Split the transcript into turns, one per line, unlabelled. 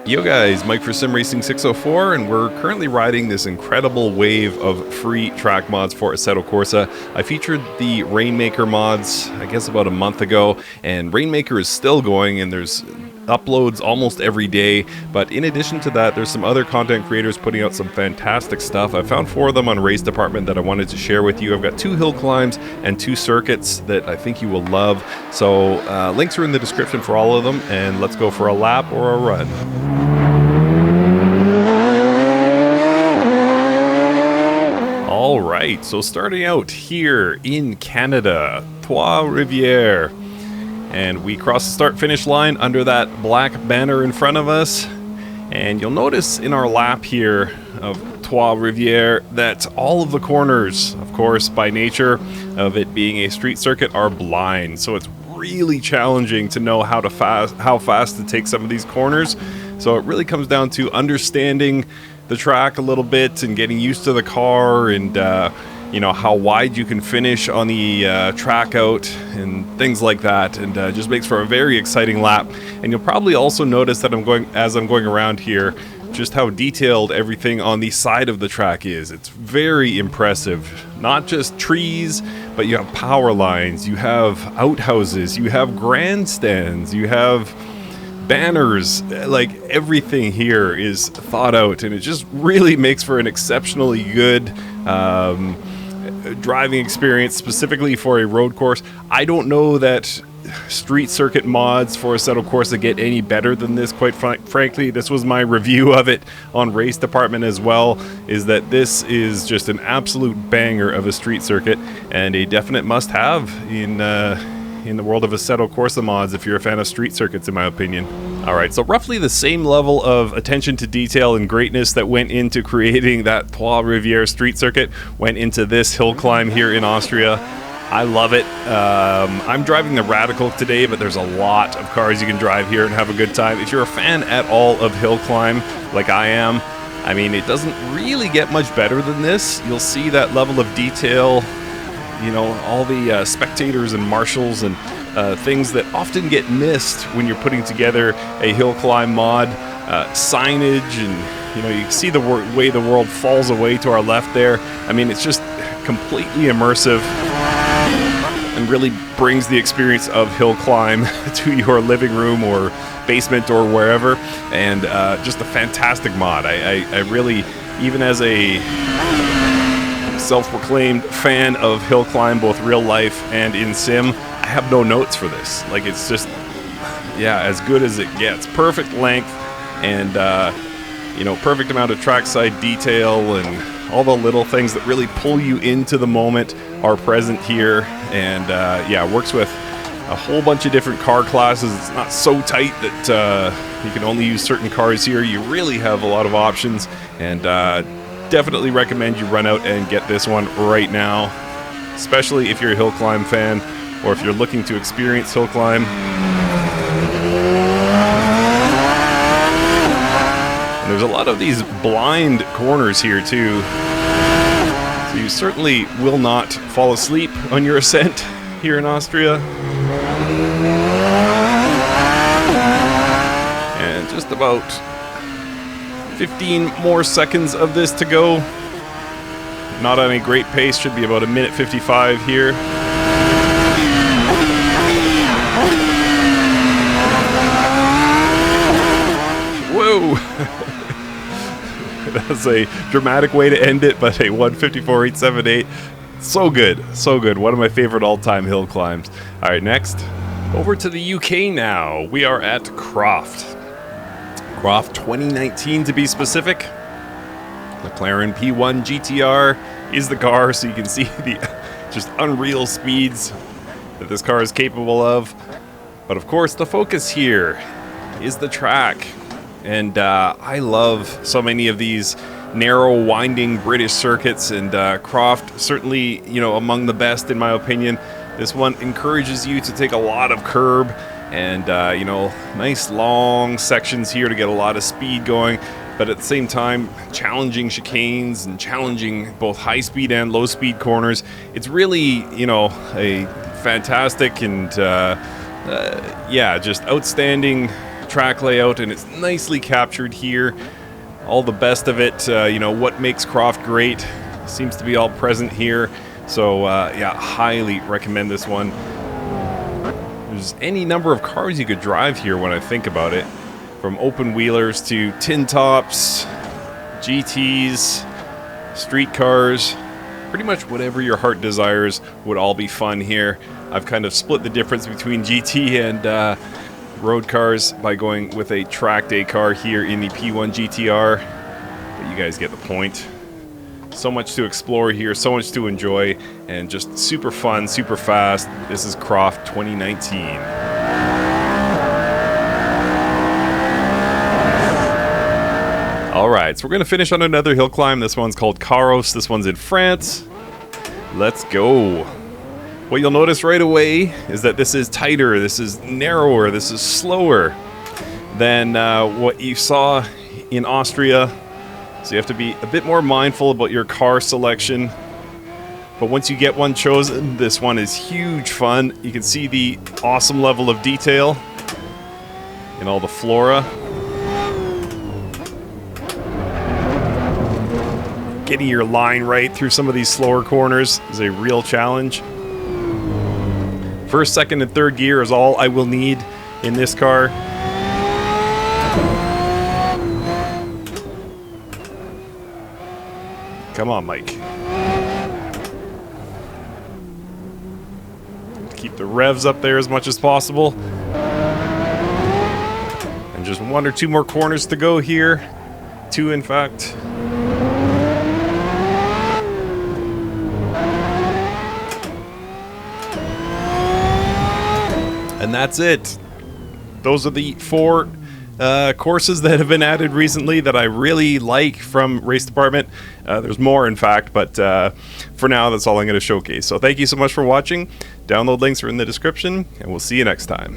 Yo guys, Mike for Sim Racing 604, and we're currently riding this incredible wave of free track mods for Assetto Corsa. I featured the Rainmaker mods, I guess about a month ago, and Rainmaker is still going, and there's uploads almost every day. But in addition to that, there's some other content creators putting out some fantastic stuff. I found 4 of them on RaceDepartment that I wanted to share with you. I've got 2 hill climbs and 2 circuits that I think you will love. So links are in the description for all of them, and let's go for a lap or a run. All right, so starting out here in Canada, Riviera. And we cross the start-finish line under that black banner in front of us. And you'll notice in our lap here of Riviera that all of the corners, of course, by nature of it being a street circuit, are blind. So it's really challenging to know how fast to take some of these corners. So it really comes down to understanding the track a little bit and getting used to the car and you know, how wide you can finish on the track out and things like that, and just makes for a very exciting lap. And you'll probably also notice that as I'm going around here, just how detailed everything on the side of the track is. It's very impressive. Not just trees, but you have power lines, you have outhouses, you have grandstands, you have banners. Like, everything here is thought out, and it just really makes for an exceptionally good driving experience, specifically for a road course. I don't know that street circuit mods for Assetto Corsa get any better than this, quite frankly. This was my review of it on RaceDepartment as well, is that this is just an absolute banger of a street circuit and a definite must-have in the world of Assetto Corsa mods if you're a fan of street circuits, in my opinion. Alright, so roughly the same level of attention to detail and greatness that went into creating that Riviera street circuit went into this hill climb here in Austria. I love it. I'm driving the Radical today, but there's a lot of cars you can drive here and have a good time. If you're a fan at all of hill climb, like I am, I mean, it doesn't really get much better than this. You'll see that level of detail, you know, all the spectators and marshals and things that often get missed when you're putting together a hill climb mod, signage, and you know, you can see the way the world falls away to our left there. I mean, it's just completely immersive and really brings the experience of hill climb to your living room or basement or wherever. And just a fantastic mod. I really, even as a self-proclaimed fan of hill climb, both real life and in sim, I have no notes for this. Like, it's just, yeah, as good as it gets. Perfect length and you know, perfect amount of trackside detail, and all the little things that really pull you into the moment are present here. And yeah, works with a whole bunch of different car classes. It's not so tight that you can only use certain cars here. You really have a lot of options, and definitely recommend you run out and get this one right now, especially if you're a hill climb fan or if you're looking to experience hill climb. And there's a lot of these blind corners here too, so you certainly will not fall asleep on your ascent here in Austria. And just about 15 more seconds of this to go. Not on a great pace, should be about 1:55 here. Whoa! That's a dramatic way to end it, but a 1:54.878. So good, so good. One of my favorite all-time hill climbs. Alright, next. Over to the UK now. We are at Croft 2019 to be specific. McLaren P1 GTR is the car, so you can see the just unreal speeds that this car is capable of. But of course, the focus here is the track. And I love so many of these narrow, winding British circuits, and Croft certainly, you know, among the best in my opinion. This one encourages you to take a lot of curb and you know, nice long sections here to get a lot of speed going, but at the same time challenging chicanes and challenging both high speed and low speed corners. It's really, you know, a fantastic and yeah, just outstanding track layout, and it's nicely captured here. All the best of it, you know, what makes Croft great seems to be all present here. So yeah, highly recommend this one. There's any number of cars you could drive here when I think about it. From open wheelers to tin tops, GTs, street cars, pretty much whatever your heart desires would all be fun here. I've kind of split the difference between GT and road cars by going with a track day car here in the P1 GTR. But you guys get the point. So much to explore here, so much to enjoy, and just super fun, super fast. This is Croft 2019. Alright, so we're going to finish on another hill climb. This one's called Carros. This one's in France. Let's go. What you'll notice right away is that this is tighter, this is narrower, this is slower than what you saw in Austria. So you have to be a bit more mindful about your car selection. But once you get one chosen, this one is huge fun. You can see the awesome level of detail in all the flora. Getting your line right through some of these slower corners is a real challenge. First, second, and third gear is all I will need in this car. Come on, Mike. Keep the revs up there as much as possible. And just one or two more corners to go here. Two, in fact. And that's it. Those are the 4 courses that have been added recently that I really like from RaceDepartment. There's more, in fact, but for now, that's all I'm going to showcase. So thank you so much for watching. Download links are in the description, and we'll see you next time.